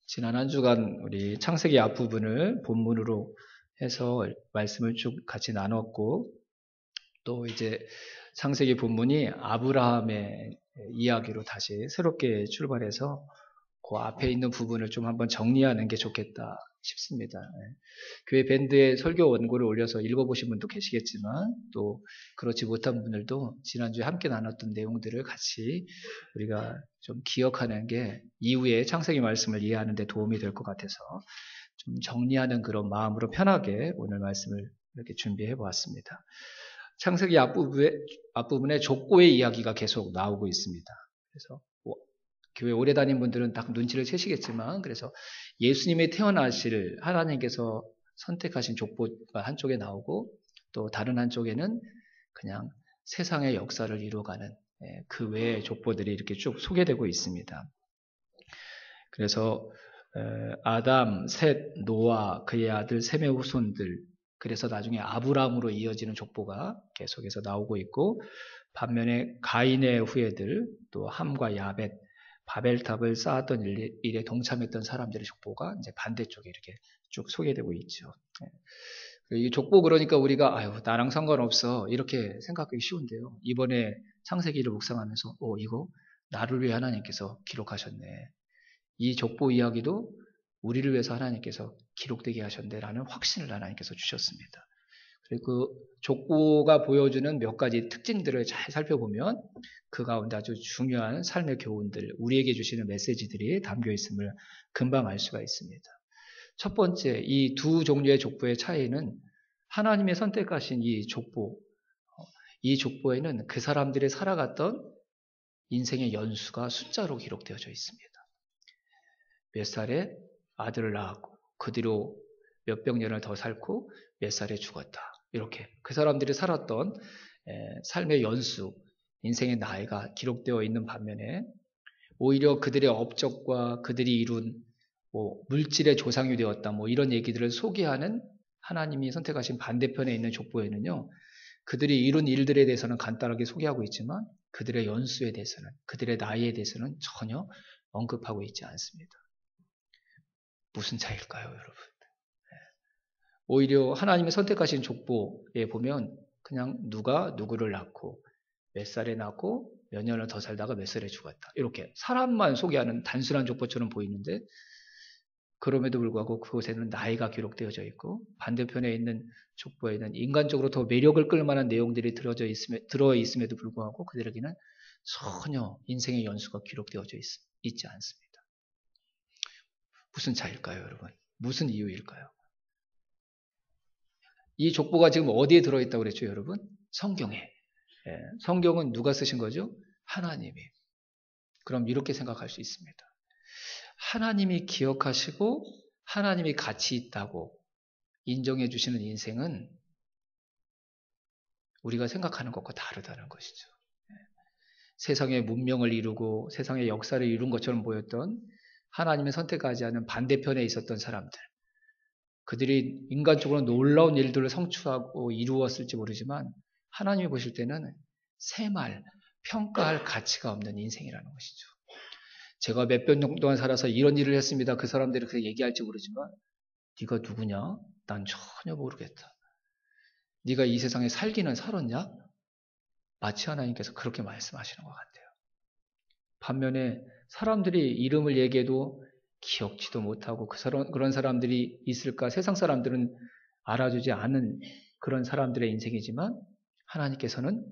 지난 한 주간 우리 창세기 앞부분을 본문으로 해서 말씀을 쭉 같이 나눴고, 또 이제 창세기 본문이 아브라함의 이야기로 다시 새롭게 출발해서 그 앞에 있는 부분을 좀 한번 정리하는 게 좋겠다 싶습니다. 교회 밴드에 설교 원고를 올려서 읽어보신 분도 계시겠지만, 또 그렇지 못한 분들도 지난주에 함께 나눴던 내용들을 같이 우리가 좀 기억하는 게 이후에 창세기 말씀을 이해하는 데 도움이 될 것 같아서 좀 정리하는 그런 마음으로 편하게 오늘 말씀을 이렇게 준비해 보았습니다. 창세기 앞부분에 족보의 이야기가 계속 나오고 있습니다. 그래서 교회 오래 다닌 분들은 딱 눈치를 채시겠지만, 그래서 예수님이 태어나실 하나님께서 선택하신 족보가 한쪽에 나오고, 또 다른 한쪽에는 그냥 세상의 역사를 이루어가는 그 외의 족보들이 이렇게 쭉 소개되고 있습니다. 그래서 아담, 셋, 노아, 그의 아들 셈의 후손들, 그래서 나중에 아브라함으로 이어지는 족보가 계속해서 나오고 있고, 반면에 가인의 후예들, 또 함과 야벳, 바벨탑을 쌓았던 일에 동참했던 사람들의 족보가 이제 반대쪽에 이렇게 쭉 소개되고 있죠. 이 족보 그러니까 우리가 아유 나랑 상관없어 이렇게 생각하기 쉬운데요. 이번에 창세기를 묵상하면서 이거 나를 위해 하나님께서 기록하셨네. 이 족보 이야기도 우리를 위해서 하나님께서 기록되게 하셨네라는 확신을 하나님께서 주셨습니다. 그리고 그 족보가 보여주는 몇 가지 특징들을 잘 살펴보면 그 가운데 아주 중요한 삶의 교훈들, 우리에게 주시는 메시지들이 담겨 있음을 금방 알 수가 있습니다. 첫 번째, 이 두 종류의 족보의 차이는 하나님의 선택하신 이 족보에는 그 사람들이 살아갔던 인생의 연수가 숫자로 기록되어져 있습니다. 몇 살에 아들을 낳았고, 그 뒤로 몇백 년을 더 살고 몇 살에 죽었다. 이렇게 그 사람들이 살았던 삶의 연수, 인생의 나이가 기록되어 있는 반면에 오히려 그들의 업적과 그들이 이룬 물질의 조상이 되었다, 이런 얘기들을 소개하는 하나님이 선택하신 반대편에 있는 족보에는요, 그들이 이룬 일들에 대해서는 간단하게 소개하고 있지만 그들의 연수에 대해서는, 그들의 나이에 대해서는 전혀 언급하고 있지 않습니다. 무슨 차이일까요, 여러분? 오히려 하나님이 선택하신 족보에 보면 그냥 누가 누구를 낳고 몇 살에 낳고 몇 년을 더 살다가 몇 살에 죽었다. 이렇게 사람만 소개하는 단순한 족보처럼 보이는데, 그럼에도 불구하고 그곳에는 나이가 기록되어져 있고, 반대편에 있는 족보에는 인간적으로 더 매력을 끌 만한 내용들이 들어있음에도 불구하고 그들에게는 전혀 인생의 연수가 기록되어져 있지 않습니다. 무슨 차이일까요, 여러분? 무슨 이유일까요? 이 족보가 지금 어디에 들어있다고 그랬죠, 여러분? 성경에. 성경은 누가 쓰신 거죠? 하나님이. 그럼 이렇게 생각할 수 있습니다. 하나님이 기억하시고 하나님이 가치 있다고 인정해 주시는 인생은 우리가 생각하는 것과 다르다는 것이죠. 세상의 문명을 이루고 세상의 역사를 이룬 것처럼 보였던 하나님의 선택하지 않은 반대편에 있었던 사람들, 그들이 인간적으로 놀라운 일들을 성취하고 이루었을지 모르지만 하나님이 보실 때는 새말, 평가할 가치가 없는 인생이라는 것이죠. 제가 몇백 년 동안 살아서 이런 일을 했습니다. 그 사람들이 그렇게 얘기할지 모르지만 네가 누구냐? 난 전혀 모르겠다. 네가 이 세상에 살기는 살았냐? 마치 하나님께서 그렇게 말씀하시는 것 같아요. 반면에 사람들이 이름을 얘기해도 기억지도 못하고 그런 사람들이 있을까? 세상 사람들은 알아주지 않은 그런 사람들의 인생이지만 하나님께서는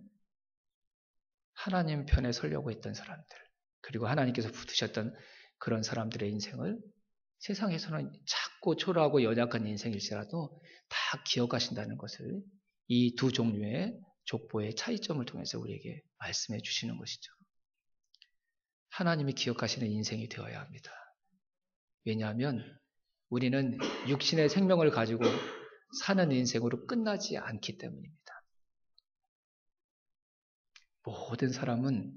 하나님 편에 서려고 했던 사람들, 그리고 하나님께서 부르셨던 그런 사람들의 인생을 세상에서는 작고 초라하고 연약한 인생일지라도 다 기억하신다는 것을 이 두 종류의 족보의 차이점을 통해서 우리에게 말씀해 주시는 것이죠. 하나님이 기억하시는 인생이 되어야 합니다. 왜냐하면 우리는 육신의 생명을 가지고 사는 인생으로 끝나지 않기 때문입니다. 모든 사람은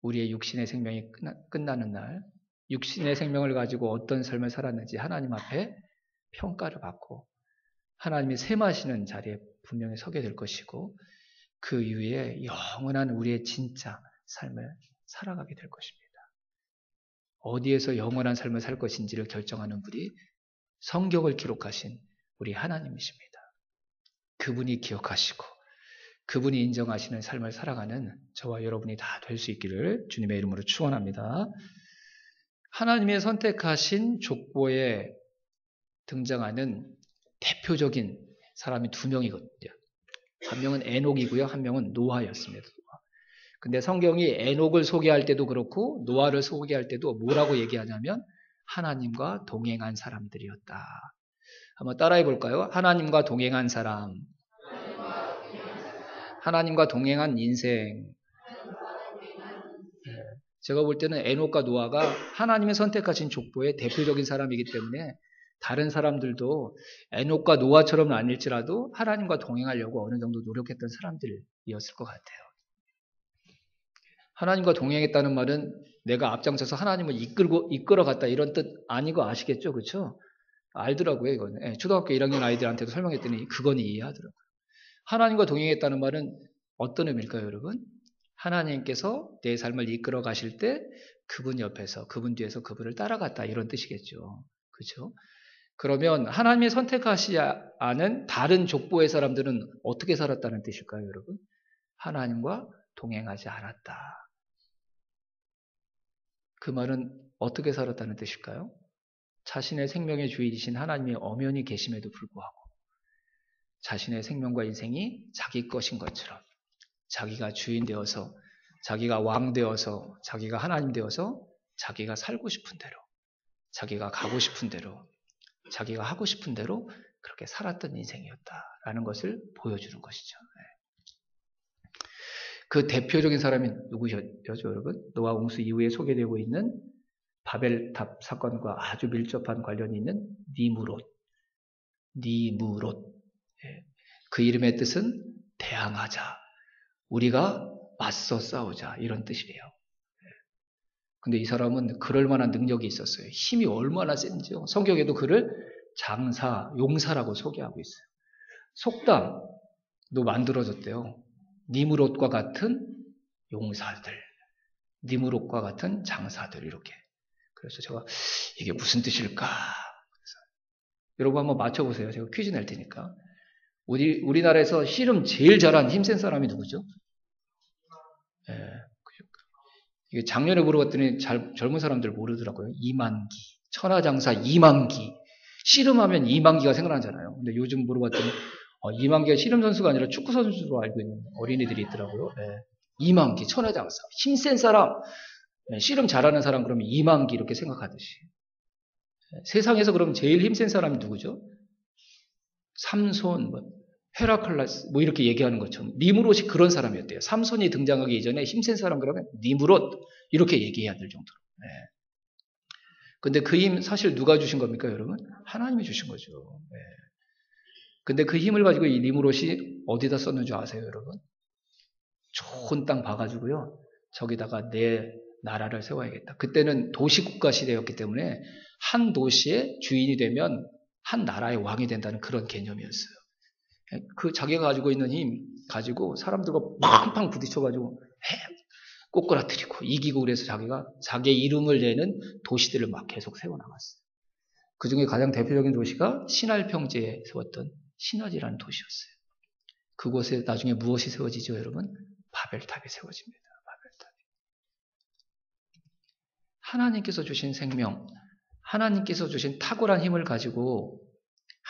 우리의 육신의 생명이 끝나는 날, 육신의 생명을 가지고 어떤 삶을 살았는지 하나님 앞에 평가를 받고 하나님이 셈하시는 자리에 분명히 서게 될 것이고, 그 이후에 영원한 우리의 진짜 삶을 살아가게 될 것입니다. 어디에서 영원한 삶을 살 것인지를 결정하는 분이 성경을 기록하신 우리 하나님이십니다. 그분이 기억하시고 그분이 인정하시는 삶을 살아가는 저와 여러분이 다 될 수 있기를 주님의 이름으로 축원합니다. 하나님의 선택하신 족보에 등장하는 대표적인 사람이 두 명이거든요. 한 명은 에녹이고요. 한 명은 노아였습니다. 근데 성경이 에녹을 소개할 때도 그렇고 노아를 소개할 때도 뭐라고 얘기하냐면 하나님과 동행한 사람들이었다. 한번 따라해 볼까요? 하나님과 동행한 사람, 하나님과 동행한 인생. 제가 볼 때는 에녹과 노아가 하나님의 선택하신 족보의 대표적인 사람이기 때문에 다른 사람들도 에녹과 노아처럼은 아닐지라도 하나님과 동행하려고 어느 정도 노력했던 사람들이었을 것 같아요. 하나님과 동행했다는 말은 내가 앞장서서 하나님을 이끌어갔다 이런 뜻 아닌 거 아시겠죠? 그렇죠? 알더라고요, 이거는. 초등학교 1학년 아이들한테도 설명했더니 그건 이해하더라고요. 하나님과 동행했다는 말은 어떤 의미일까요, 여러분? 하나님께서 내 삶을 이끌어 가실 때 그분 옆에서, 그분 뒤에서 그분을 따라갔다 이런 뜻이겠죠. 그렇죠? 그러면 하나님의 선택하시지 않은 다른 족보의 사람들은 어떻게 살았다는 뜻일까요, 여러분? 하나님과 동행하지 않았다. 그 말은 어떻게 살았다는 뜻일까요? 자신의 생명의 주인이신 하나님이 엄연히 계심에도 불구하고 자신의 생명과 인생이 자기 것인 것처럼 자기가 주인 되어서 자기가 왕 되어서 자기가 하나님 되어서 자기가 살고 싶은 대로 자기가 가고 싶은 대로 자기가 하고 싶은 대로 그렇게 살았던 인생이었다라는 것을 보여주는 것이죠. 그 대표적인 사람이 누구였죠, 여러분? 노아 홍수 이후에 소개되고 있는 바벨탑 사건과 아주 밀접한 관련이 있는 니무롯. 그 이름의 뜻은 대항하자. 우리가 맞서 싸우자. 이런 뜻이래요. 근데 이 사람은 그럴 만한 능력이 있었어요. 힘이 얼마나 센지요. 성경에도 그를 장사, 용사라고 소개하고 있어요. 속담도 만들어졌대요. 니무롯과 같은 용사들, 니무롯과 같은 장사들 이렇게. 그래서 제가 이게 무슨 뜻일까? 여러분 한번 맞춰보세요. 제가 퀴즈 낼 테니까. 우리나라에서 씨름 제일 잘한 힘센 사람이 누구죠? 이게 작년에 물어봤더니 젊은 사람들 모르더라고요. 이만기. 천하장사 이만기. 씨름하면 이만기가 생각나잖아요. 근데 요즘 물어봤더니 이만기가 씨름 선수가 아니라 축구 선수로 알고 있는 어린이들이 있더라고요. 이만기, 천하장사. 힘센 사람, 씨름 잘하는 사람 그러면 이만기 이렇게 생각하듯이. 세상에서 그럼 제일 힘센 사람이 누구죠? 삼손, 헤라클레스 이렇게 얘기하는 것처럼 니무롯이 그런 사람이었대요. 삼손이 등장하기 이전에 힘센 사람 그러면 니무롯 이렇게 얘기해야 될 정도로. 근데 그 힘 사실 누가 주신 겁니까, 여러분? 하나님이 주신 거죠. 근데 그 힘을 가지고 이 니무롯이 어디다 썼는 줄 아세요, 여러분? 좋은 땅 봐가지고요. 저기다가 내 나라를 세워야겠다. 그때는 도시국가 시대였기 때문에 한 도시의 주인이 되면 한 나라의 왕이 된다는 그런 개념이었어요. 그 자기가 가지고 있는 힘 가지고 사람들과 팡팡 부딪혀가지고 꼬꾸라뜨리고 이기고 그래서 자기가 자기의 이름을 내는 도시들을 막 계속 세워나갔어요. 그 중에 가장 대표적인 도시가 시날 평지에 세웠던 시너지라는 도시였어요. 그곳에 나중에 무엇이 세워지죠, 여러분? 바벨탑이 세워집니다. 바벨탑. 하나님께서 주신 생명, 하나님께서 주신 탁월한 힘을 가지고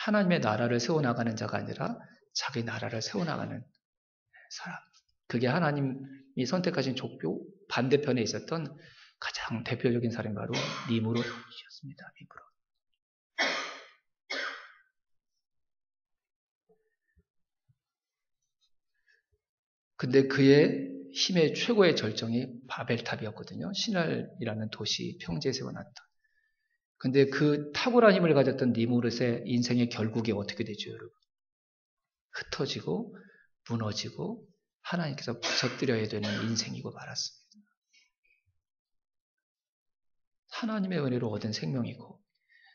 하나님의 나라를 세워나가는 자가 아니라 자기 나라를 세워나가는 사람. 그게 하나님이 선택하신 족보 반대편에 있었던 가장 대표적인 사람이 바로 니무롯이었습니다. 니무롯. 근데 그의 힘의 최고의 절정이 바벨탑이었거든요. 시날이라는 도시 평지에 세워놨다. 근데 그 탁월한 힘을 가졌던 니무롯의 인생의 결국이 어떻게 되죠, 여러분? 흩어지고 무너지고 하나님께서 부서뜨려야 되는 인생이고 말았습니다. 하나님의 은혜로 얻은 생명이고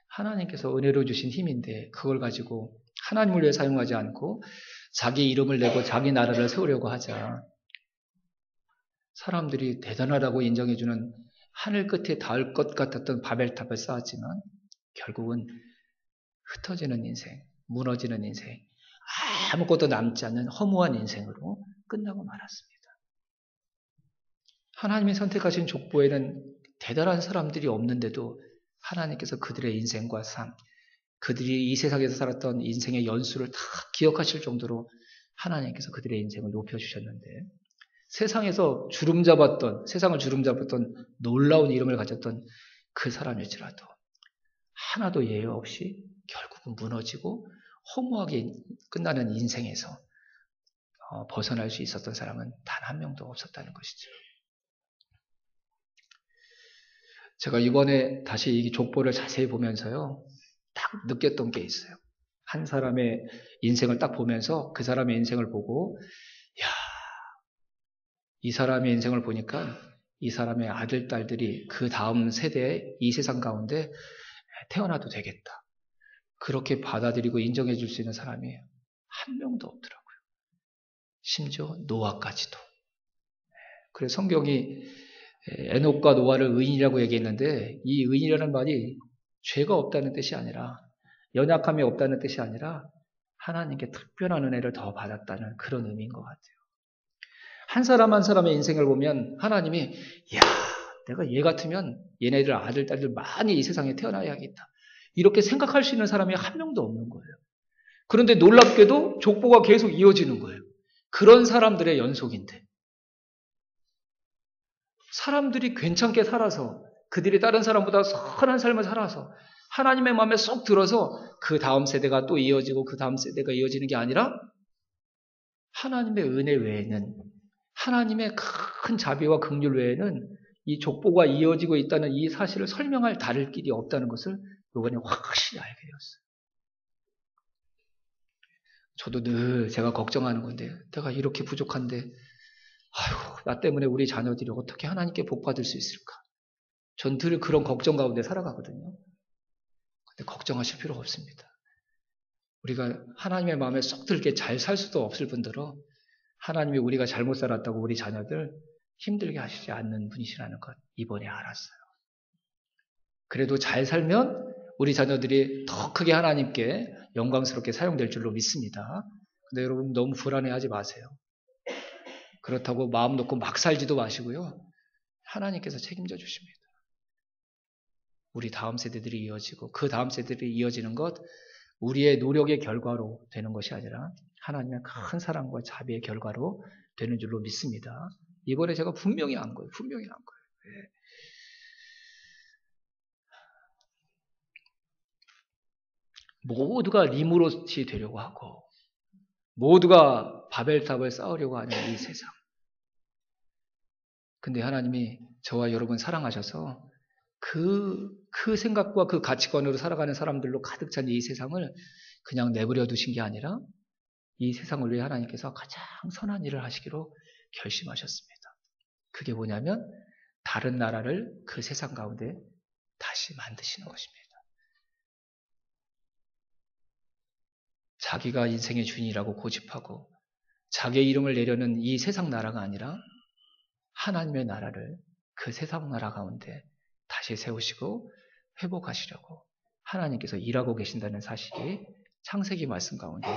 하나님께서 은혜로 주신 힘인데 그걸 가지고 하나님을 위해 사용하지 않고 자기 이름을 내고 자기 나라를 세우려고 하자 사람들이 대단하다고 인정해주는 하늘 끝에 닿을 것 같았던 바벨탑을 쌓았지만 결국은 흩어지는 인생, 무너지는 인생, 아무것도 남지 않는 허무한 인생으로 끝나고 말았습니다. 하나님이 선택하신 족보에는 대단한 사람들이 없는데도 하나님께서 그들의 인생과 삶, 그들이 이 세상에서 살았던 인생의 연수를 다 기억하실 정도로 하나님께서 그들의 인생을 높여주셨는데 세상에서 세상을 주름잡았던 놀라운 이름을 가졌던 그 사람일지라도 하나도 예외 없이 결국은 무너지고 허무하게 끝나는 인생에서 벗어날 수 있었던 사람은 단 한 명도 없었다는 것이죠. 제가 이번에 다시 이 족보를 자세히 보면서요, 딱 느꼈던 게 있어요. 한 사람의 인생을 딱 보면서 그 사람의 인생을 보고, 야, 이 사람의 인생을 보니까 이 사람의 아들, 딸들이 그 다음 세대에 이 세상 가운데 태어나도 되겠다. 그렇게 받아들이고 인정해 줄 수 있는 사람이 한 명도 없더라고요. 심지어 노아까지도. 그래서 성경이 에녹과 노아를 의인이라고 얘기했는데 이 의인이라는 말이 죄가 없다는 뜻이 아니라 연약함이 없다는 뜻이 아니라 하나님께 특별한 은혜를 더 받았다는 그런 의미인 것 같아요. 한 사람 한 사람의 인생을 보면 하나님이 야, 내가 얘 같으면 얘네들 아들, 딸들 많이 이 세상에 태어나야겠다. 이렇게 생각할 수 있는 사람이 한 명도 없는 거예요. 그런데 놀랍게도 족보가 계속 이어지는 거예요. 그런 사람들의 연속인데 사람들이 괜찮게 살아서 그들이 다른 사람보다 선한 삶을 살아서 하나님의 마음에 쏙 들어서 그 다음 세대가 또 이어지고 그 다음 세대가 이어지는 게 아니라 하나님의 은혜 외에는 하나님의 큰 자비와 긍휼 외에는 이 족보가 이어지고 있다는 이 사실을 설명할 다를 길이 없다는 것을 이번에 확실히 알게 되었어요. 저도 늘 제가 걱정하는 건데 내가 이렇게 부족한데 아휴, 나 때문에 우리 자녀들이 어떻게 하나님께 복 받을 수 있을까? 전 늘 그런 걱정 가운데 살아가거든요. 근데 걱정하실 필요가 없습니다. 우리가 하나님의 마음에 쏙 들게 잘 살 수도 없을 뿐더러 하나님이 우리가 잘못 살았다고 우리 자녀들 힘들게 하시지 않는 분이시라는 것 이번에 알았어요. 그래도 잘 살면 우리 자녀들이 더 크게 하나님께 영광스럽게 사용될 줄로 믿습니다. 근데 여러분 너무 불안해하지 마세요. 그렇다고 마음 놓고 막 살지도 마시고요. 하나님께서 책임져 주십니다. 우리 다음 세대들이 이어지고 그 다음 세대들이 이어지는 것 우리의 노력의 결과로 되는 것이 아니라 하나님의 큰 사랑과 자비의 결과로 되는 줄로 믿습니다. 이번에 제가 분명히 안 거예요. 분명히 안 거예요. 예. 모두가 리무롯이 되려고 하고 모두가 바벨탑을 쌓으려고 하는 이 세상. 근데 하나님이 저와 여러분 사랑하셔서 그 생각과 그 가치관으로 살아가는 사람들로 가득 찬 이 세상을 그냥 내버려 두신 게 아니라 이 세상을 위해 하나님께서 가장 선한 일을 하시기로 결심하셨습니다. 그게 뭐냐면 다른 나라를 그 세상 가운데 다시 만드시는 것입니다. 자기가 인생의 주인이라고 고집하고 자기의 이름을 내려는 이 세상 나라가 아니라 하나님의 나라를 그 세상 나라 가운데 다시 세우시고 회복하시려고 하나님께서 일하고 계신다는 사실이 창세기 말씀 가운데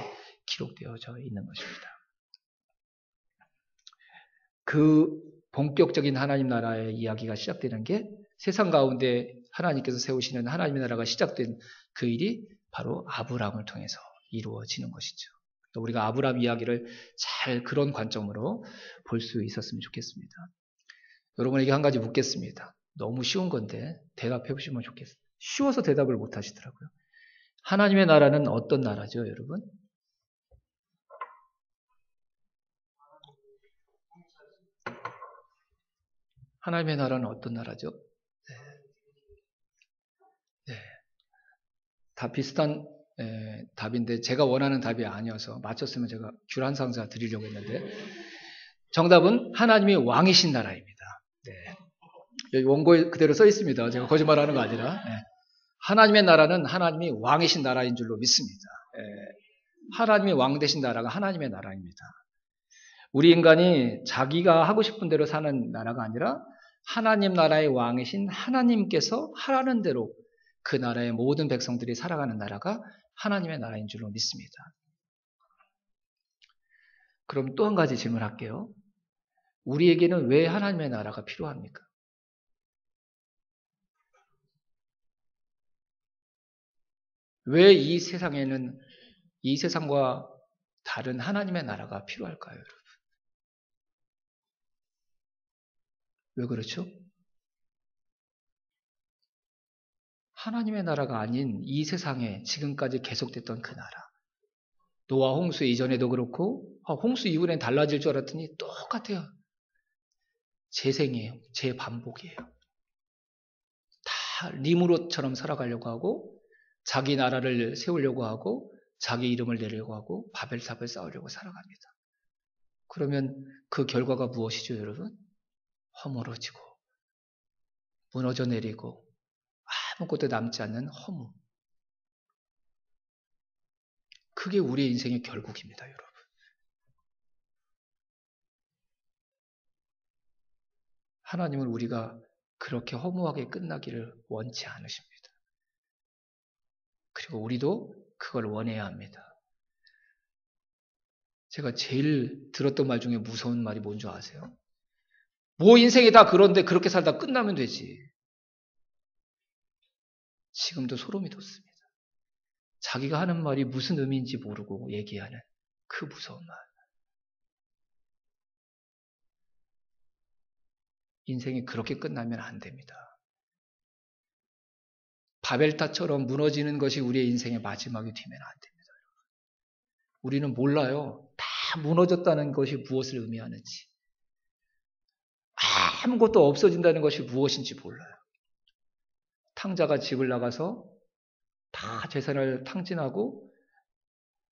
기록되어져 있는 것입니다. 그 본격적인 하나님 나라의 이야기가 시작되는 게 세상 가운데 하나님께서 세우시는 하나님의 나라가 시작된 그 일이 바로 아브라함을 통해서 이루어지는 것이죠. 우리가 아브라함 이야기를 잘 그런 관점으로 볼 수 있었으면 좋겠습니다. 여러분에게 한 가지 묻겠습니다. 너무 쉬운 건데 대답해 보시면 좋겠습니다. 쉬워서 대답을 못 하시더라고요. 하나님의 나라는 어떤 나라죠, 여러분? 하나님의 나라는 어떤 나라죠? 네. 다 비슷한 답인데 제가 원하는 답이 아니어서 맞췄으면 제가 귤 한 상자 드리려고 했는데 정답은 하나님이 왕이신 나라입니다. 네. 여기 원고에 그대로 써 있습니다. 제가 거짓말하는 거 아니라 네. 하나님의 나라는 하나님이 왕이신 나라인 줄로 믿습니다. 하나님이 왕 되신 나라가 하나님의 나라입니다. 우리 인간이 자기가 하고 싶은 대로 사는 나라가 아니라 하나님 나라의 왕이신 하나님께서 하라는 대로 그 나라의 모든 백성들이 살아가는 나라가 하나님의 나라인 줄로 믿습니다. 그럼 또 한 가지 질문할게요. 우리에게는 왜 하나님의 나라가 필요합니까? 왜 이 세상에는 이 세상과 다른 하나님의 나라가 필요할까요, 여러분? 왜 그렇죠? 하나님의 나라가 아닌 이 세상에 지금까지 계속됐던 그 나라. 노아 홍수 이전에도 그렇고 홍수 이후엔 달라질 줄 알았더니 똑같아요. 재생이에요. 재반복이에요. 다 리무롯처럼 살아가려고 하고 자기 나라를 세우려고 하고 자기 이름을 내려고 하고 바벨탑을 쌓으려고 살아갑니다. 그러면 그 결과가 무엇이죠, 여러분? 허물어지고 무너져 내리고 아무것도 남지 않는 허무. 그게 우리의 인생의 결국입니다, 여러분. 하나님은 우리가 그렇게 허무하게 끝나기를 원치 않으십니다. 그리고 우리도 그걸 원해야 합니다. 제가 제일 들었던 말 중에 무서운 말이 뭔지 아세요? 뭐 인생이 다 그런데 그렇게 살다 끝나면 되지. 지금도 소름이 돋습니다. 자기가 하는 말이 무슨 의미인지 모르고 얘기하는 그 무서운 말. 인생이 그렇게 끝나면 안 됩니다. 바벨탑처럼 무너지는 것이 우리의 인생의 마지막이 되면 안 됩니다. 우리는 몰라요. 다 무너졌다는 것이 무엇을 의미하는지. 아무것도 없어진다는 것이 무엇인지 몰라요. 탕자가 집을 나가서 다 재산을 탕진하고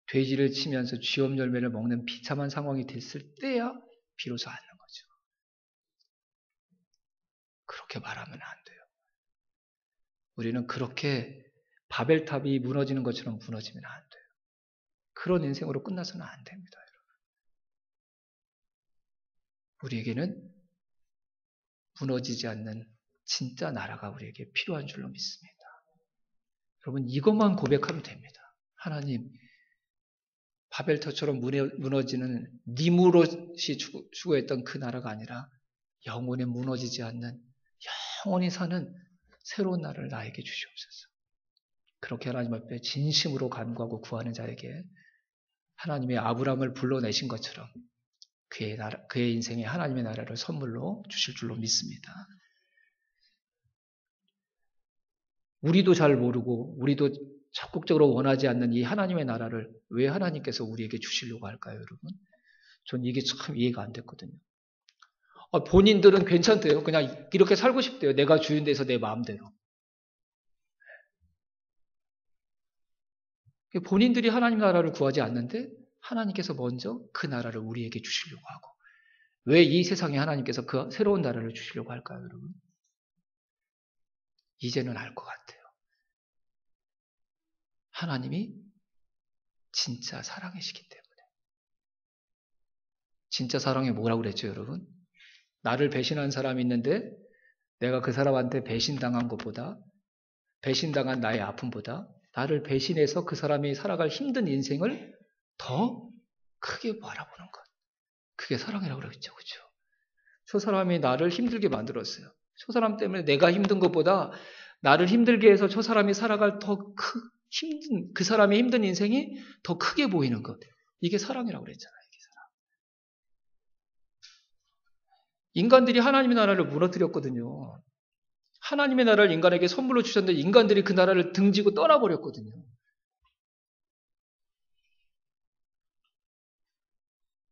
돼지를 치면서 쥐엄 열매를 먹는 비참한 상황이 됐을 때야 비로소 아는 거죠. 그렇게 말하면 안 돼요. 우리는 그렇게 바벨탑이 무너지는 것처럼 무너지면 안 돼요. 그런 인생으로 끝나서는 안 됩니다, 여러분. 우리에게는 무너지지 않는 진짜 나라가 우리에게 필요한 줄로 믿습니다. 여러분, 이것만 고백하면 됩니다. 하나님, 바벨탑처럼 무너지는 니무롯이 추구했던 그 나라가 아니라 영원히 무너지지 않는 영원히 사는 새로운 나라를 나에게 주시옵소서. 그렇게 하나님 앞에 진심으로 간구하고 구하는 자에게 하나님의 아브라함을 불러내신 것처럼 그의 인생에 하나님의 나라를 선물로 주실 줄로 믿습니다. 우리도 잘 모르고 우리도 적극적으로 원하지 않는 이 하나님의 나라를 왜 하나님께서 우리에게 주시려고 할까요, 여러분? 전 이게 참 이해가 안 됐거든요. 본인들은 괜찮대요. 그냥 이렇게 살고 싶대요. 내가 주인 돼서 내 마음대로. 본인들이 하나님 나라를 구하지 않는데 하나님께서 먼저 그 나라를 우리에게 주시려고 하고 왜 이 세상에 하나님께서 그 새로운 나라를 주시려고 할까요, 여러분? 이제는 알 것 같아요. 하나님이 진짜 사랑이시기 때문에. 진짜 사랑이 뭐라고 그랬죠, 여러분? 나를 배신한 사람이 있는데 내가 그 사람한테 배신당한 것보다 배신당한 나의 아픔보다 나를 배신해서 그 사람이 살아갈 힘든 인생을 더 크게 바라보는 것. 그게 사랑이라고 그랬죠. 그렇죠? 저 사람이 나를 힘들게 만들었어요. 저 사람 때문에 내가 힘든 것보다 나를 힘들게 해서 저 사람이 살아갈 그 사람의 힘든 인생이 더 크게 보이는 것. 이게 사랑이라고 그랬잖아요. 이게 사랑. 인간들이 하나님의 나라를 무너뜨렸거든요. 하나님의 나라를 인간에게 선물로 주셨는데 인간들이 그 나라를 등지고 떠나버렸거든요.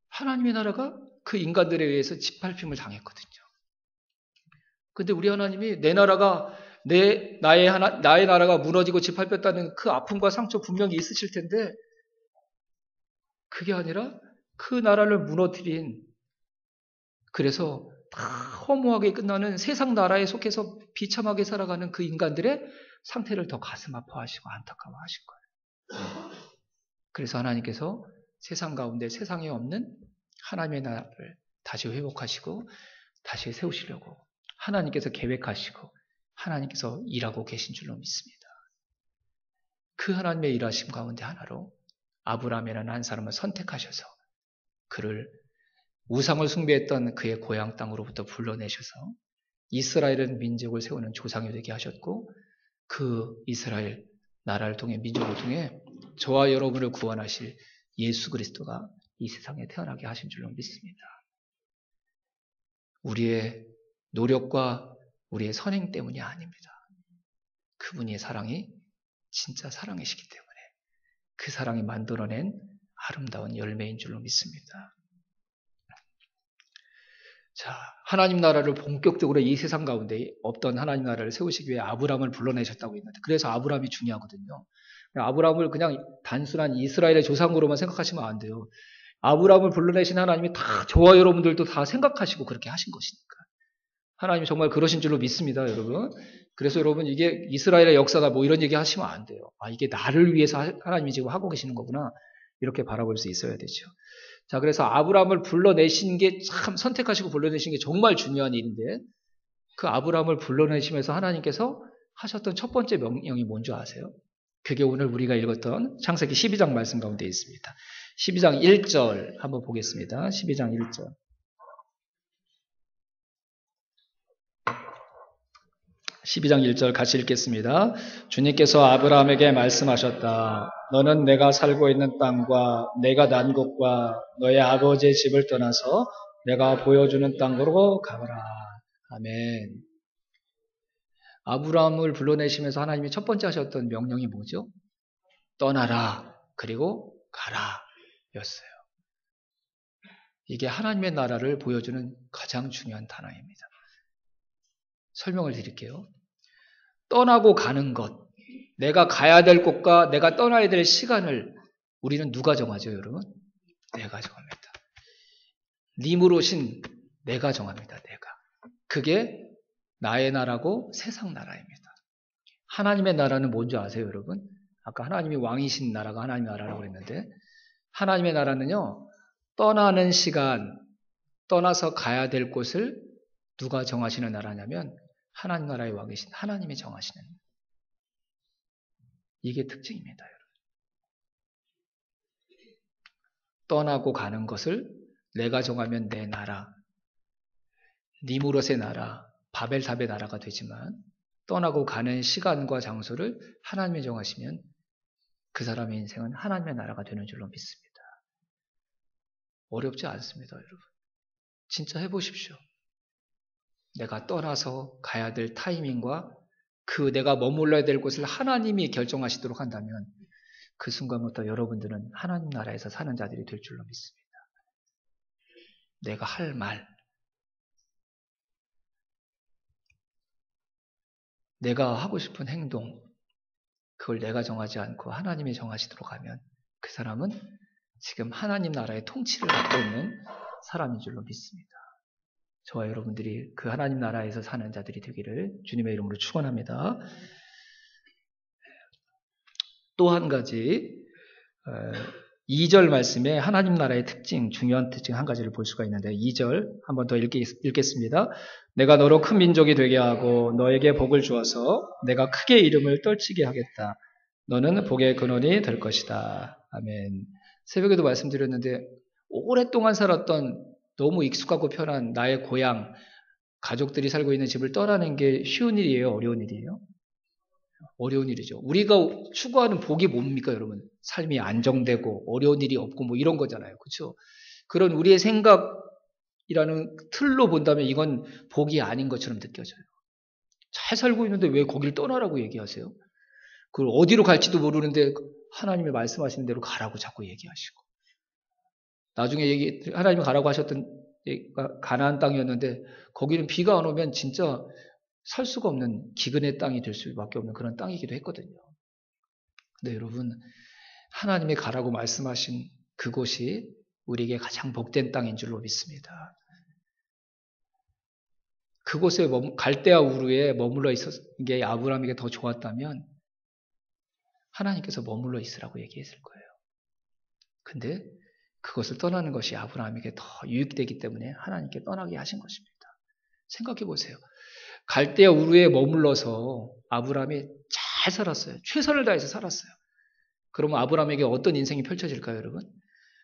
하나님의 나라가 그 인간들에 의해서 짓밟힘을 당했거든요. 근데 우리 하나님이 내 나라가 나의 나라가 무너지고 짓밟혔다는 그 아픔과 상처 분명히 있으실 텐데 그게 아니라 그 나라를 무너뜨린 그래서 다 허무하게 끝나는 세상 나라에 속해서 비참하게 살아가는 그 인간들의 상태를 더 가슴 아파하시고 안타까워하신 거예요. 그래서 하나님께서 세상 가운데 세상에 없는 하나님의 나라를 다시 회복하시고 다시 세우시려고 하나님께서 계획하시고 하나님께서 일하고 계신 줄로 믿습니다. 그 하나님의 일하심 가운데 하나로 아브라함이라는 한 사람을 선택하셔서 그를 우상을 숭배했던 그의 고향 땅으로부터 불러내셔서 이스라엘은 민족을 세우는 조상이 되게 하셨고 그 이스라엘 나라를 통해 민족을 통해 저와 여러분을 구원하실 예수 그리스도가 이 세상에 태어나게 하신 줄로 믿습니다. 우리의 노력과 우리의 선행 때문이 아닙니다. 그분의 사랑이 진짜 사랑이시기 때문에 그 사랑이 만들어낸 아름다운 열매인 줄로 믿습니다. 자, 하나님 나라를 본격적으로 이 세상 가운데 없던 하나님 나라를 세우시기 위해 아브라함을 불러내셨다고 했는데 그래서 아브라함이 중요하거든요. 아브라함을 그냥 단순한 이스라엘의 조상으로만 생각하시면 안 돼요. 아브라함을 불러내신 하나님이 다 저와 여러분들도 다 생각하시고 그렇게 하신 것이니까. 하나님이 정말 그러신 줄로 믿습니다, 여러분. 그래서 여러분 이게 이스라엘의 역사다 뭐 이런 얘기 하시면 안 돼요. 아, 이게 나를 위해서 하나님이 지금 하고 계시는 거구나. 이렇게 바라볼 수 있어야 되죠. 자, 그래서 아브라함을 불러내신 게 참 선택하시고 불러내신 게 정말 중요한 일인데 그 아브라함을 불러내시면서 하나님께서 하셨던 첫 번째 명령이 뭔지 아세요? 그게 오늘 우리가 읽었던 창세기 12장 말씀 가운데 있습니다. 12장 1절 한번 보겠습니다. 12장 1절. 12장 1절 같이 읽겠습니다. 주님께서 아브라함에게 말씀하셨다. 너는 내가 살고 있는 땅과 내가 난 곳과 너의 아버지의 집을 떠나서 내가 보여주는 땅으로 가거라. 아멘. 아브라함을 불러내시면서 하나님이 첫 번째 하셨던 명령이 뭐죠? 떠나라. 그리고 가라. 였어요. 이게 하나님의 나라를 보여주는 가장 중요한 단어입니다. 설명을 드릴게요. 떠나고 가는 것, 내가 가야 될 곳과 내가 떠나야 될 시간을 우리는 누가 정하죠, 여러분? 내가 정합니다. 님으로신 내가 정합니다, 내가. 그게 나의 나라고 세상 나라입니다. 하나님의 나라는 뭔지 아세요, 여러분? 아까 하나님이 왕이신 나라가 하나님의 나라라고 그랬는데 하나님의 나라는요, 떠나는 시간, 떠나서 가야 될 곳을 누가 정하시는 나라냐면 하나님 나라의 왕이신 하나님이 정하시는 이게 특징입니다. 여러분. 떠나고 가는 것을 내가 정하면 내 나라, 니무롯의 나라, 바벨탑의 나라가 되지만 떠나고 가는 시간과 장소를 하나님이 정하시면 그 사람의 인생은 하나님의 나라가 되는 줄로 믿습니다. 어렵지 않습니다, 여러분. 진짜 해보십시오. 내가 떠나서 가야 될 타이밍과 그 내가 머물러야 될 곳을 하나님이 결정하시도록 한다면 그 순간부터 여러분들은 하나님 나라에서 사는 자들이 될 줄로 믿습니다. 내가 할 말, 내가 하고 싶은 행동, 그걸 내가 정하지 않고 하나님이 정하시도록 하면 그 사람은 지금 하나님 나라의 통치를 받고 있는 사람인 줄로 믿습니다. 저와 여러분들이 그 하나님 나라에서 사는 자들이 되기를 주님의 이름으로 축원합니다. 또 한 가지 2절 말씀에 하나님 나라의 특징, 중요한 특징 한 가지를 볼 수가 있는데 2절 한 번 더 읽겠습니다. 내가 너로 큰 민족이 되게 하고 너에게 복을 주어서 내가 크게 이름을 떨치게 하겠다. 너는 복의 근원이 될 것이다. 아멘. 새벽에도 말씀드렸는데 오랫동안 살았던 너무 익숙하고 편한 나의 고향, 가족들이 살고 있는 집을 떠나는 게 쉬운 일이에요? 어려운 일이에요? 어려운 일이죠. 우리가 추구하는 복이 뭡니까, 여러분? 삶이 안정되고 어려운 일이 없고 뭐 이런 거잖아요. 그렇죠? 그런 우리의 생각이라는 틀로 본다면 이건 복이 아닌 것처럼 느껴져요. 잘 살고 있는데 왜 거길 떠나라고 얘기하세요? 그걸 어디로 갈지도 모르는데 하나님이 말씀하시는 대로 가라고 자꾸 얘기하시고. 나중에 하나님이 가라고 하셨던 가나안 땅이었는데 거기는 비가 안 오면 진짜 살 수가 없는 기근의 땅이 될 수밖에 없는 그런 땅이기도 했거든요. 근데 여러분, 하나님이 가라고 말씀하신 그곳이 우리에게 가장 복된 땅인 줄로 믿습니다. 그곳에 갈대아 우르에 머물러 있었던 게 아브라함에게 더 좋았다면 하나님께서 머물러 있으라고 얘기했을 거예요. 근데 그것을 떠나는 것이 아브라함에게 더 유익되기 때문에 하나님께 떠나게 하신 것입니다. 생각해 보세요. 갈대아 우르에 머물러서 아브라함이 잘 살았어요. 최선을 다해서 살았어요. 그러면 아브라함에게 어떤 인생이 펼쳐질까요, 여러분?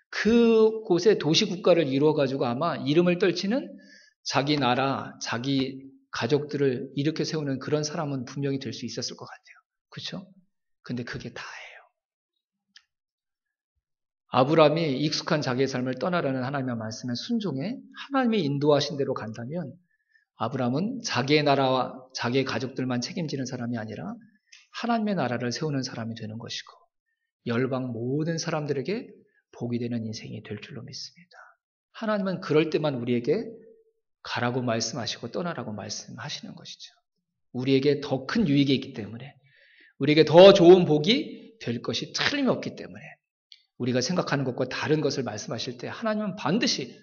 그곳에 도시국가를 이루어가지고 아마 이름을 떨치는 자기 나라, 자기 가족들을 일으켜 세우는 그런 사람은 분명히 될 수 있었을 것 같아요. 그렇죠? 근데 그게 다예요. 아브라함이 익숙한 자기의 삶을 떠나라는 하나님의 말씀에 순종해 하나님이 인도하신 대로 간다면 아브라함은 자기의 나라와 자기의 가족들만 책임지는 사람이 아니라 하나님의 나라를 세우는 사람이 되는 것이고 열방 모든 사람들에게 복이 되는 인생이 될 줄로 믿습니다. 하나님은 그럴 때만 우리에게 가라고 말씀하시고 떠나라고 말씀하시는 것이죠. 우리에게 더 큰 유익이 있기 때문에 우리에게 더 좋은 복이 될 것이 틀림없기 때문에 우리가 생각하는 것과 다른 것을 말씀하실 때 하나님은 반드시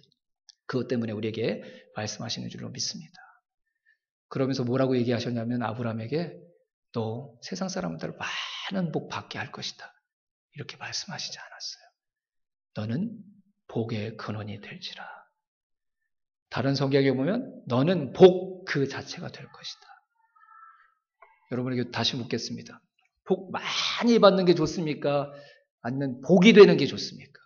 그것 때문에 우리에게 말씀하시는 줄로 믿습니다. 그러면서 뭐라고 얘기하셨냐면 아브라함에게 너 세상 사람들 많은 복 받게 할 것이다. 이렇게 말씀하시지 않았어요. 너는 복의 근원이 될지라. 다른 성경에 보면 너는 복 그 자체가 될 것이다. 여러분에게 다시 묻겠습니다. 복 많이 받는 게 좋습니까? 아니면 복이 되는 게 좋습니까?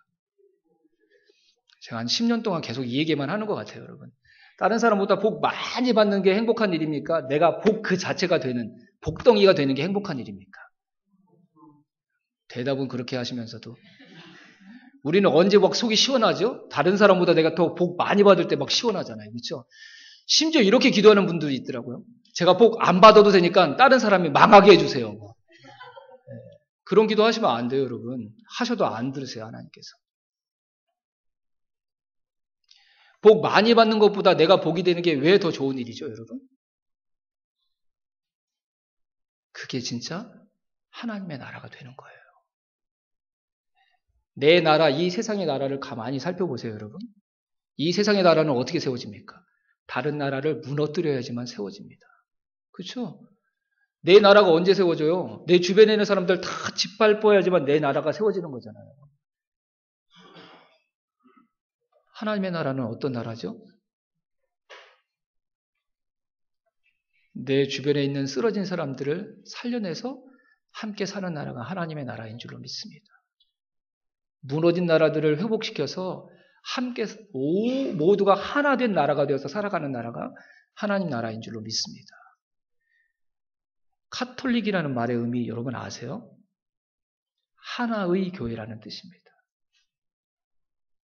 제가 한 10년 동안 계속 이 얘기만 하는 것 같아요, 여러분. 다른 사람보다 복 많이 받는 게 행복한 일입니까? 내가 복 그 자체가 되는, 복덩이가 되는 게 행복한 일입니까? 대답은 그렇게 하시면서도 우리는 언제 막 속이 시원하죠? 다른 사람보다 내가 더 복 많이 받을 때 막 시원하잖아요. 그렇죠? 심지어 이렇게 기도하는 분들이 있더라고요. 제가 복 안 받아도 되니까 다른 사람이 망하게 해주세요. 그런 기도 하시면 안 돼요, 여러분. 하셔도 안 들으세요, 하나님께서. 복 많이 받는 것보다 내가 복이 되는 게 왜 더 좋은 일이죠, 여러분? 그게 진짜 하나님의 나라가 되는 거예요. 내 나라, 이 세상의 나라를 가만히 살펴보세요, 여러분. 이 세상의 나라는 어떻게 세워집니까? 다른 나라를 무너뜨려야지만 세워집니다. 그렇죠? 내 나라가 언제 세워져요? 내 주변에 있는 사람들 다 짓밟아야지만 내 나라가 세워지는 거잖아요. 하나님의 나라는 어떤 나라죠? 내 주변에 있는 쓰러진 사람들을 살려내서 함께 사는 나라가 하나님의 나라인 줄로 믿습니다. 무너진 나라들을 회복시켜서 함께 모두가 하나 된 나라가 되어서 살아가는 나라가 하나님 나라인 줄로 믿습니다. 카톨릭이라는 말의 의미 여러분 아세요? 하나의 교회라는 뜻입니다.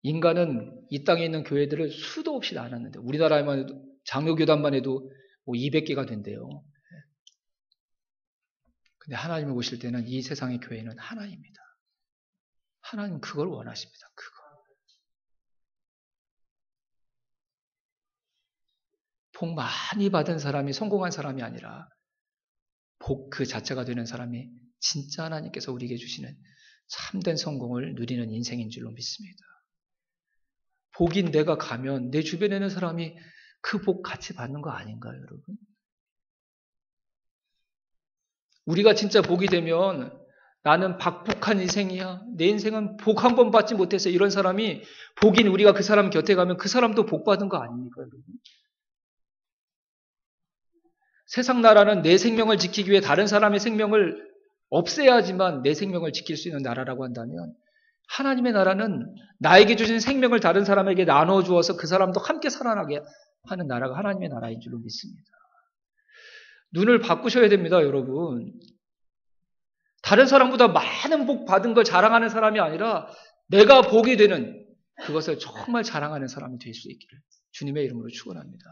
인간은 이 땅에 있는 교회들을 수도 없이 나눴는데 우리나라에만 해도 장로교단만 해도 200개가 된대요. 근데 하나님이 오실 때는 이 세상의 교회는 하나입니다. 하나님 그걸 원하십니다. 그거. 복 많이 받은 사람이 성공한 사람이 아니라 복 그 자체가 되는 사람이 진짜 하나님께서 우리에게 주시는 참된 성공을 누리는 인생인 줄로 믿습니다. 복인 내가 가면 내 주변에 있는 사람이 그 복 같이 받는 거 아닌가요, 여러분? 우리가 진짜 복이 되면 나는 박복한 인생이야. 내 인생은 복 한 번 받지 못해서 이런 사람이 복인 우리가 그 사람 곁에 가면 그 사람도 복 받은 거 아닙니까, 여러분? 세상 나라는 내 생명을 지키기 위해 다른 사람의 생명을 없애야지만 내 생명을 지킬 수 있는 나라라고 한다면 하나님의 나라는 나에게 주신 생명을 다른 사람에게 나눠 주어서 그 사람도 함께 살아나게 하는 나라가 하나님의 나라인 줄로 믿습니다. 눈을 바꾸셔야 됩니다, 여러분. 다른 사람보다 많은 복 받은 걸 자랑하는 사람이 아니라 내가 복이 되는 그것을 정말 자랑하는 사람이 될 수 있기를 주님의 이름으로 축원합니다.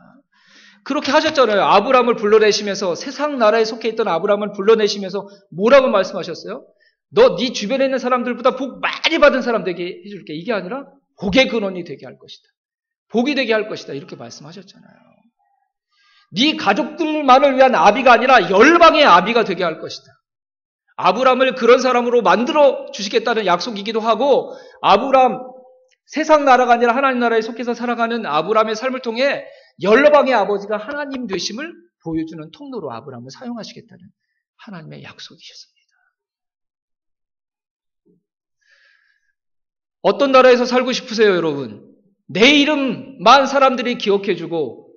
그렇게 하셨잖아요. 아브라함을 불러내시면서 세상 나라에 속해 있던 아브라함을 불러내시면서 뭐라고 말씀하셨어요? 너 네 주변에 있는 사람들보다 복 많이 받은 사람 되게 해줄게. 이게 아니라 복의 근원이 되게 할 것이다. 복이 되게 할 것이다. 이렇게 말씀하셨잖아요. 네 가족들만을 위한 아비가 아니라 열방의 아비가 되게 할 것이다. 아브라함을 그런 사람으로 만들어 주시겠다는 약속이기도 하고 아브라함 세상 나라가 아니라 하나님 나라에 속해서 살아가는 아브라함의 삶을 통해 열방의 아버지가 하나님 되심을 보여주는 통로로 아브라함을 사용하시겠다는 하나님의 약속이셨습니다. 어떤 나라에서 살고 싶으세요, 여러분? 내 이름만 사람들이 기억해주고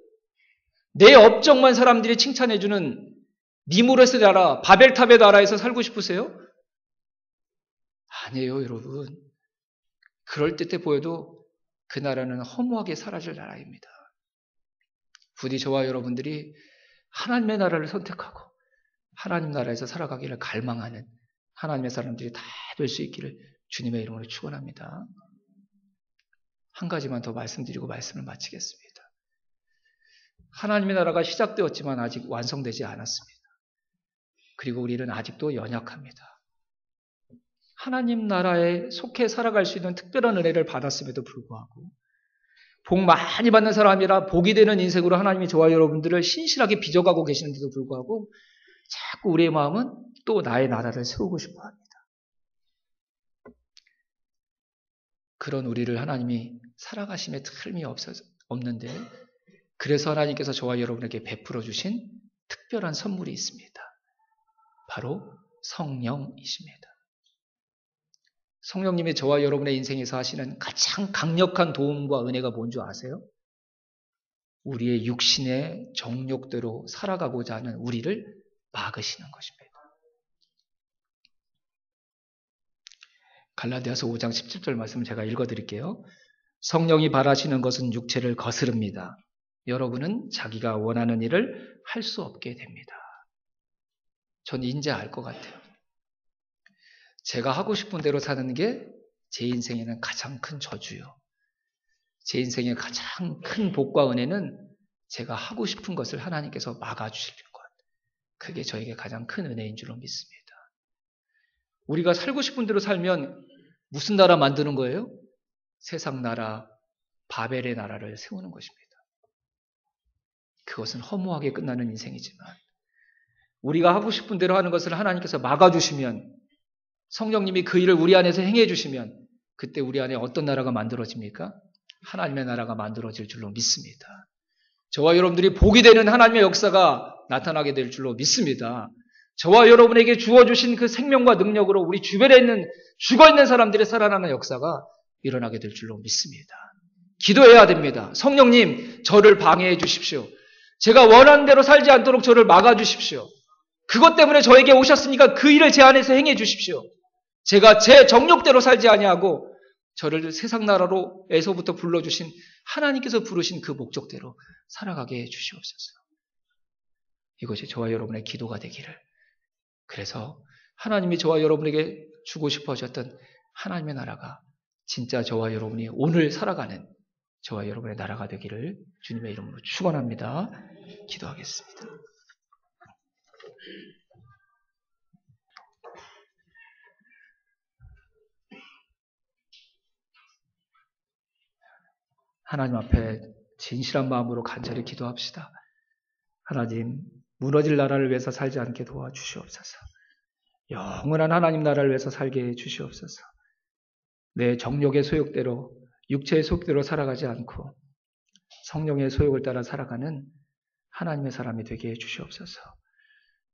내 업적만 사람들이 칭찬해주는 니무롯의 나라, 바벨탑의 나라에서 살고 싶으세요? 아니에요, 여러분. 그럴 듯해 보여도 그 나라는 허무하게 사라질 나라입니다. 부디 저와 여러분들이 하나님의 나라를 선택하고 하나님 나라에서 살아가기를 갈망하는 하나님의 사람들이 다 될 수 있기를 주님의 이름으로 축원합니다. 한 가지만 더 말씀드리고 말씀을 마치겠습니다. 하나님의 나라가 시작되었지만 아직 완성되지 않았습니다. 그리고 우리는 아직도 연약합니다. 하나님 나라에 속해 살아갈 수 있는 특별한 은혜를 받았음에도 불구하고 복 많이 받는 사람이라 복이 되는 인생으로 하나님이 저와 여러분들을 신실하게 빚어가고 계시는데도 불구하고 자꾸 우리의 마음은 또 나의 나라를 세우고 싶어 합니다. 그런 우리를 하나님이 살아가심에 틀림이 없는데 그래서 하나님께서 저와 여러분에게 베풀어 주신 특별한 선물이 있습니다. 바로 성령이십니다. 성령님이 저와 여러분의 인생에서 하시는 가장 강력한 도움과 은혜가 뭔지 아세요? 우리의 육신의 정욕대로 살아가고자 하는 우리를 막으시는 것입니다. 갈라디아서 5장 17절 말씀을 제가 읽어드릴게요. 성령이 바라시는 것은 육체를 거스릅니다. 여러분은 자기가 원하는 일을 할 수 없게 됩니다. 전 이제 알 것 같아요. 제가 하고 싶은 대로 사는 게 제 인생에는 가장 큰 저주요. 제 인생의 가장 큰 복과 은혜는 제가 하고 싶은 것을 하나님께서 막아주시는 것. 그게 저에게 가장 큰 은혜인 줄로 믿습니다. 우리가 살고 싶은 대로 살면 무슨 나라 만드는 거예요? 세상 나라, 바벨의 나라를 세우는 것입니다. 그것은 허무하게 끝나는 인생이지만 우리가 하고 싶은 대로 하는 것을 하나님께서 막아주시면 성령님이 그 일을 우리 안에서 행해 주시면 그때 우리 안에 어떤 나라가 만들어집니까? 하나님의 나라가 만들어질 줄로 믿습니다. 저와 여러분들이 복이 되는 하나님의 역사가 나타나게 될 줄로 믿습니다. 저와 여러분에게 주어주신 그 생명과 능력으로 우리 주변에 있는 죽어있는 사람들이 살아나는 역사가 일어나게 될 줄로 믿습니다. 기도해야 됩니다. 성령님, 저를 방해해 주십시오. 제가 원하는 대로 살지 않도록 저를 막아주십시오. 그것 때문에 저에게 오셨으니까 그 일을 제 안에서 행해 주십시오. 제가 제 정욕대로 살지 아니하고 저를 세상 나라로에서부터 불러주신 하나님께서 부르신 그 목적대로 살아가게 해 주시옵소서. 이것이 저와 여러분의 기도가 되기를. 그래서 하나님이 저와 여러분에게 주고 싶어 하셨던 하나님의 나라가 진짜 저와 여러분이 오늘 살아가는 저와 여러분의 나라가 되기를 주님의 이름으로 축원합니다. 기도하겠습니다. 하나님 앞에 진실한 마음으로 간절히 기도합시다. 하나님, 무너질 나라를 위해서 살지 않게 도와주시옵소서. 영원한 하나님 나라를 위해서 살게 해 주시옵소서. 내 정욕의 소욕대로, 육체의 소욕대로 살아가지 않고 성령의 소욕을 따라 살아가는 하나님의 사람이 되게 해 주시옵소서.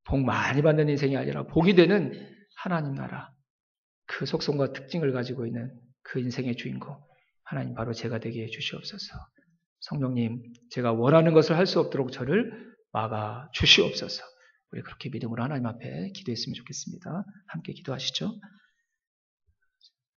복 많이 받는 인생이 아니라 복이 되는 하나님 나라, 그 속성과 특징을 가지고 있는 그 인생의 주인공, 하나님 바로 제가 되게 해 주시옵소서. 성령님, 제가 원하는 것을 할 수 없도록 저를 막아 주시옵소서. 우리 그렇게 믿음으로 하나님 앞에 기도했으면 좋겠습니다. 함께 기도하시죠.